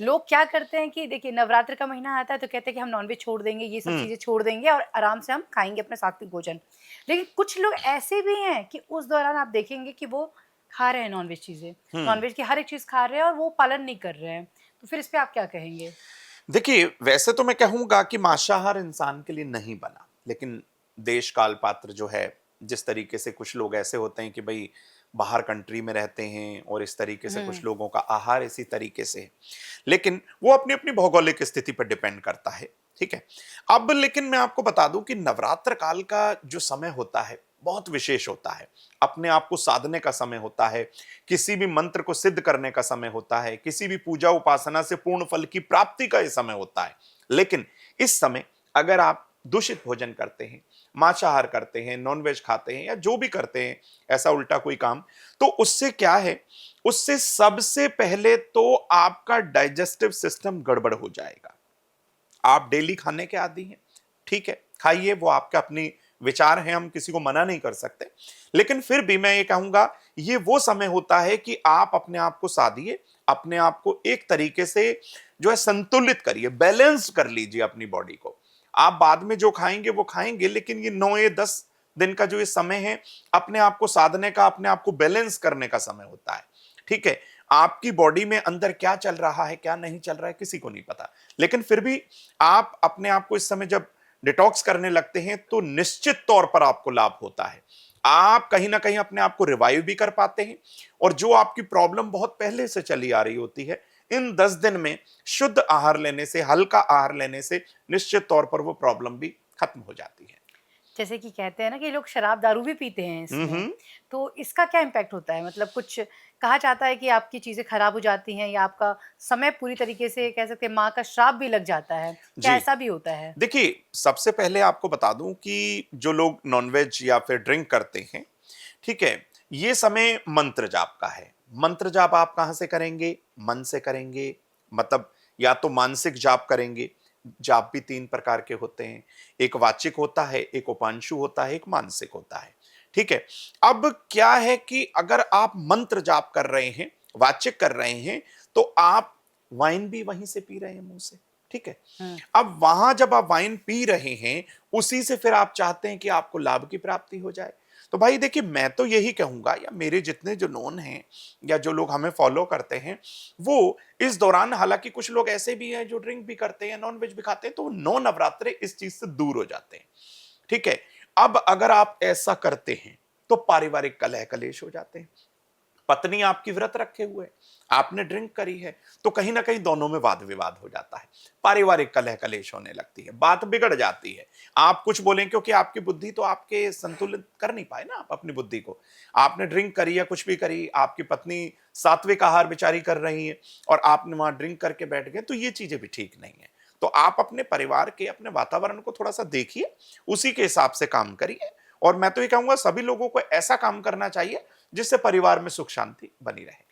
लोग क्या करते हैं कि देखिए नवरात्र का महीना आता है तो कहते हैं कि हम नॉनवेज छोड़ देंगे, ये सब चीज़ें छोड़ देंगे और आराम से हम खाएँगे अपना सात्विक भोजन। लेकिन कुछ लोग ऐसे भी हैं कि उस दौरान आप देखेंगे कि वो खा रहे हैं नॉनवेज चीज़ें, हम्म। नॉनवेज की हर एक चीज़ खा रहे हैं और वो पालन नहीं कर रहे हैं। तो फिर इस पे आप क्या कहेंगे? देखिए, वैसे तो मैं कहूँगा कि मांसाहार इंसान के लिए नहीं बना, लेकिन देश काल पात्र जो है, जिस तरीके से कुछ लोग ऐसे होते हैं कि भई बाहर कंट्री में रहते हैं और इस तरीके से कुछ हुँ, लोगों का आहार इसी तरीके से है। लेकिन वो अपनी-अपनी भौगोलिक स्थिति पर डिपेंड करता है, ठीक है? अब लेकिन मैं आपको बता दूँ कि नवरात्र काल का जो समय होता है, बहुत विशेष होता है। अपने आप को साधने का समय होता है, किसी भी मंत्र को सिद्ध करने का समय होता है, किसी भी पूजा उपासना से पूर्ण फल की प्राप्ति का ये समय होता है। लेकिन इस समय अगर आप दूषित भोजन करते हैं, मांसाहार करते हैं, नॉनवेज खाते हैं या जो भी करते हैं ऐसा उल्टा कोई काम, तो उससे क्या है, उससे सबसे पहले तो आपका डाइजेस्टिव सिस्टम गड़बड़ हो जाएगा। आप डेली खाने के आदी हैं, ठीक है, खाइए, वो आपके अपनी विचार हैं, हम किसी को मना नहीं कर सकते। लेकिन फिर भी मैं ये कहूँगा, ये वो समय होता है कि आप अपने आप को साधिए, अपने आप को एक तरीके से जो है संतुलित करिए, बैलेंस कर लीजिए अपनी बॉडी को। आप बाद में जो खाएँगे वो खाएँगे, लेकिन ये 9 या 10 दिन का जो ये समय है, अपने आप को साधने का, अपने आप को बैलेंस करने का समय होता है, ठीक है? आपकी बॉडी में अंदर क्या चल रहा है, क्या नहीं चल रहा है, किसी को नहीं पता। लेकिन फिर भी आप अपने आप को इस समय जब डिटॉक्स करने लगते हैं तो निश्चित तौर पर आपको लाभ होता है। आप कहीं ना कहीं अपने आप को रिवाइव भी कर पाते हैं और जो आपकी प्रॉब्लम बहुत पहले से चली आ रही होती है, इन 10 दिन में शुद्ध आहार लेने से, हल्का आहार लेने से निश्चित तौर पर वो प्रॉब्लम भी खत्म हो जाती है। जैसे कि कहते हैं ना कि लोग शराब दारू भी पीते हैं इसमें, हम्म। तो इसका क्या इम्पैक्ट होता है? मतलब कुछ कहा जाता है कि आपकी चीज़ें खराब हो जाती हैं या आपका समय पूरी तरीके से कह सकते हैं माँ का श्राप भी लग जाता है। क्या जी, ऐसा भी होता है? देखिए, सबसे पहले आपको बता दूं कि जो लोग नॉनवेज या फिर ड्रिंक करते हैं, ठीक है, ये समय मंत्र जाप का है। मंत्र जाप आप कहां से करेंगे? मन से करेंगे, मतलब या तो मानसिक जाप करेंगे। जाप भी 3 प्रकार के होते हैं, एक वाचिक होता है, एक उपांशु होता है, एक मानसिक होता है, ठीक है? अब क्या है कि अगर आप मंत्र जाप कर रहे हैं, वाचिक कर रहे हैं, तो आप वाइन भी वहीं से पी रहे हैं मुंह से, ठीक है? हुँ। अब वहां जब आप वाइन पी रहे हैं, उसी से फिर आप चाहते हैं कि आपको लाभ की प्राप्ति हो जाए। तो भाई देखिए, मैं तो यही कहूंगा, या मेरे जितने जो नोन हैं या जो लोग हमें फॉलो करते हैं, वो इस दौरान, हालांकि कुछ लोग ऐसे भी हैं जो ड्रिंक भी करते हैं, नॉनवेज भी खाते हैं, तो 9 नवरात्रे इस चीज से दूर हो जाते हैं, ठीक है? अब अगर आप ऐसा करते हैं तो पारिवारिक कलह कलेश हो जाते हैं। पत्नी आपकी व्रत रखे हुए है, आपने ड्रिंक करी है, तो कहीं ना कहीं दोनों में वाद विवाद हो जाता है, पारिवारिक कलह कलेश होने लगती है, बात बिगड़ जाती है। आप कुछ बोलें क्योंकि आपकी बुद्धि तो आपके संतुलित कर नहीं पाए ना, आप अपनी बुद्धि को, आपने ड्रिंक करी या कुछ भी करी, आपकी पत्नी सात्विक आहार विचारी कर रही है और आपने वहां ड्रिंक करके बैठ गए, तो ये चीजें भी ठीक नहीं है। तो आप अपने परिवार के, अपने वातावरण को थोड़ा सा देखिए, उसी के हिसाब से काम करिए। और मैं तो ये कहूंगा, सभी लोगों को ऐसा काम करना चाहिए जिससे परिवार में सुख शांति बनी रहे।